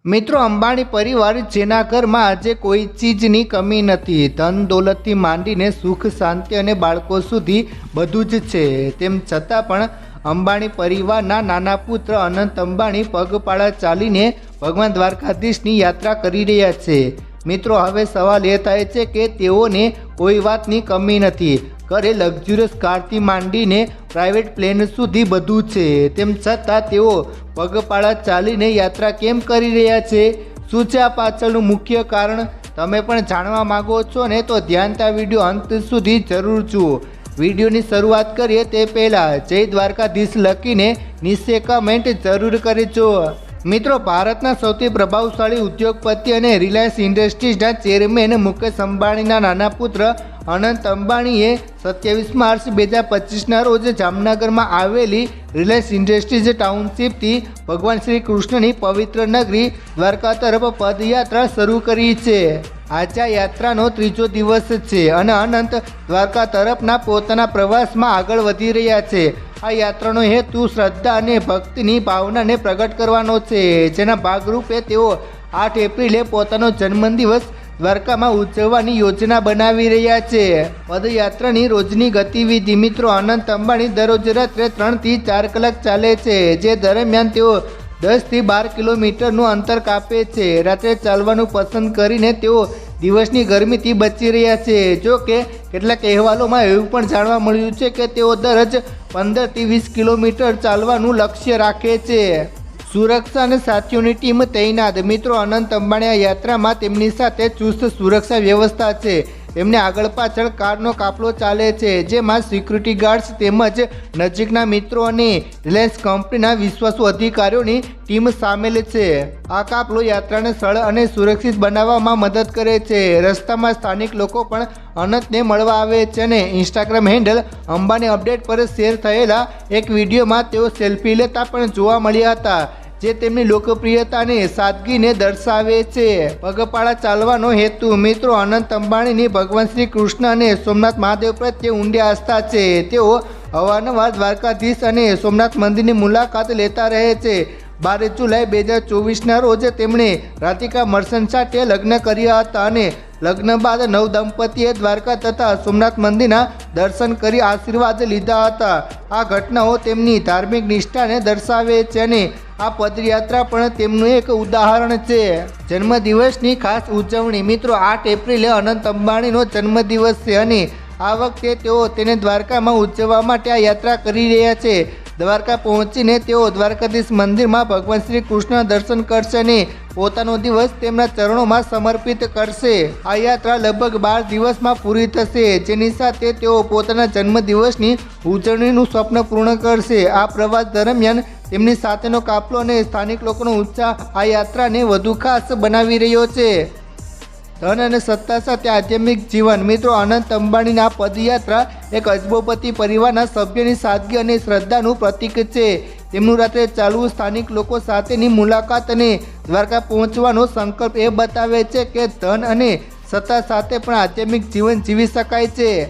મિત્રો, અંબાણી પરિવાર જેના ઘરમાં આજે કોઈ ચીજની કમી નથી, ધન દોલતથી માંડીને સુખ શાંતિ અને બાળકો સુધી બધું જ છે, તેમ છતાં પણ અંબાણી પરિવારના નાના પુત્ર અનંત અંબાણી પગપાળા ચાલીને ભગવાન દ્વારકાધીશની યાત્રા કરી રહ્યા છે। મિત્રો, હવે સવાલ એ થાય છે કે તેઓને કોઈ વાતની કમી નથી, ઘરે લક્ઝુરિયસ કારથી માંડીને પ્રાઇવેટ પ્લેન સુધી બધું છે, તેમ છતાં તેઓ પગપાળા ચાલીને યાત્રા કેમ કરી રહ્યા છે? શું છે આ પાછળનું મુખ્ય કારણ? તમે પણ જાણવા માગો છો ને? તો ધ્યાનથી આ વિડીયો અંત સુધી જરૂર જુઓ। વિડીયોની શરૂઆત કરીએ તે પહેલાં જય દ્વારકાધીશ લખીને નીચે કમેન્ટ જરૂર કરજો। મિત્રો, ભારતના સૌથી પ્રભાવશાળી ઉદ્યોગપતિ અને રિલાયન્સ ઇન્ડસ્ટ્રીઝના ચેરમેન મુકેશ અંબાણીના નાના પુત્ર અનંત અંબાણીએ 27 માર્ચ 2025ના રોજ જામનગરમાં આવેલી રિલાયન્સ ઇન્ડસ્ટ્રીઝ ટાઉનશીપથી ભગવાન શ્રી કૃષ્ણની પવિત્ર નગરી દ્વારકા તરફ પદયાત્રા શરૂ કરી છે। આજે આ યાત્રાનો ત્રીજો દિવસ છે અને અનંત દ્વારકા તરફના પોતાના પ્રવાસમાં આગળ વધી રહ્યા છે। આ યાત્રાનો હેતુ શ્રદ્ધા અને ભક્તિની ભાવનાને પ્રગટ કરવાનો છે, જેના ભાગરૂપે તેઓ 8 એપ્રિલે પોતાનો જન્મદિવસ દ્વારકામાં ઉજવવાની યોજના બનાવી રહ્યા છે। પદયાત્રાની રોજની ગતિવિધિ મિત્રો, અનંત અંબાણી દરરોજ રાત્રે 3 થી 4 કલાક ચાલે છે, જે દરમિયાન તેઓ 10 થી 12 કિલોમીટરનું અંતર કાપે છે। રાત્રે ચાલવાનું પસંદ કરીને તેઓ દિવસની ગરમીથી બચી રહ્યા છે। જો કે કેટલાક અહેવાલોમાં એવું પણ જાણવા મળ્યું છે કે તેઓ દરરોજ 15 થી 20 કિલોમીટર ચાલવાનું લક્ષ્ય રાખે છે। સુરક્ષા અને સાથીઓની ટીમ તૈનાત મિત્રો, અનંત અંબાણી આ યાત્રામાં તેમની સાથે ચુસ્ત સુરક્ષા વ્યવસ્થા છે। તેમને આગળ પાછળ કારનો કાફલો ચાલે છે, જેમાં સિક્યુરિટી ગાર્ડ્સ તેમજ નજીકના મિત્રો અને રિલાયન્સ કંપનીના વિશ્વાસુ અધિકારીઓની ટીમ સામેલ છે। આ કાફલો યાત્રાને સરળ અને સુરક્ષિત બનાવવામાં મદદ કરે છે। રસ્તામાં સ્થાનિક લોકો પણ અનંતને મળવા આવે છે અને ઇન્સ્ટાગ્રામ હેન્ડલ અંબાણી અપડેટ પર શેર થયેલા એક વિડીયોમાં તેઓ સેલ્ફી લેતા પણ જોવા મળ્યા હતા, જે તેમની લોકપ્રિયતા અને સાદગીને દર્શાવે છે। પગપાળા ચાલવાનો હેતુ મિત્રો, અનંત અંબાણીની ભગવાન શ્રી કૃષ્ણ અને સોમનાથ મહાદેવ પ્રત્યે ઊંડી આસ્થા છે। તેઓ અવારનવાર દ્વારકાધીશ અને સોમનાથ મંદિરની મુલાકાત લેતા રહે છે। 12 જુલાઈ 2024ના રોજ તેમણે રાધિકા મર્ચન્ટ સાથે લગ્ન કર્યા હતા અને લગ્ન બાદ નવ દંપતીએ દ્વારકા તથા સોમનાથ મંદિરના દર્શન કરી આશીર્વાદ લીધા હતા। આ ઘટનાઓ તેમની ધાર્મિક નિષ્ઠાને દર્શાવે છે અને આ પદયાત્રા પણ તેમનું એક ઉદાહરણ છે। જન્મદિવસની ખાસ ઉજવણી મિત્રો, 8 એપ્રિલે અનંત અંબાણીનો જન્મદિવસ છે અને આ વખતે તેઓ તેને દ્વારકામાં ઉજવવા માટે આ યાત્રા કરી રહ્યા છે। દ્વારકા પહોંચીને તેઓ દ્વારકાધીશ મંદિરમાં ભગવાન શ્રી કૃષ્ણ દર્શન કરશે અને પોતાનો દિવસ તેમના ચરણોમાં સમર્પિત કરશે। આ યાત્રા લગભગ 12 દિવસમાં પૂરી થશે, જેની સાથે તેઓ પોતાના જન્મદિવસની ઉજવણીનું સ્વપ્ન પૂર્ણ કરશે। આ પ્રવાસ દરમિયાન તેમની સાથેનો કાફલો અને સ્થાનિક લોકોનો ઉત્સાહ આ યાત્રાને વધુ ખાસ બનાવી રહ્યો છે। ધન અને સત્તા સાથે આધ્યાત્મિક જીવન મિત્રો, અનંત અંબાણીના આ પદયાત્રા એક અજબોપતિ પરિવારના સભ્યની સાદગી અને શ્રદ્ધાનું પ્રતીક છે। તેમનું રાત્રે ચાલવું, સ્થાનિક લોકો સાથેની મુલાકાત અને દ્વારકા પહોંચવાનો સંકલ્પ એ બતાવે છે કે ધન અને સત્તા સાથે પણ આધ્યાત્મિક જીવન જીવી શકાય છે।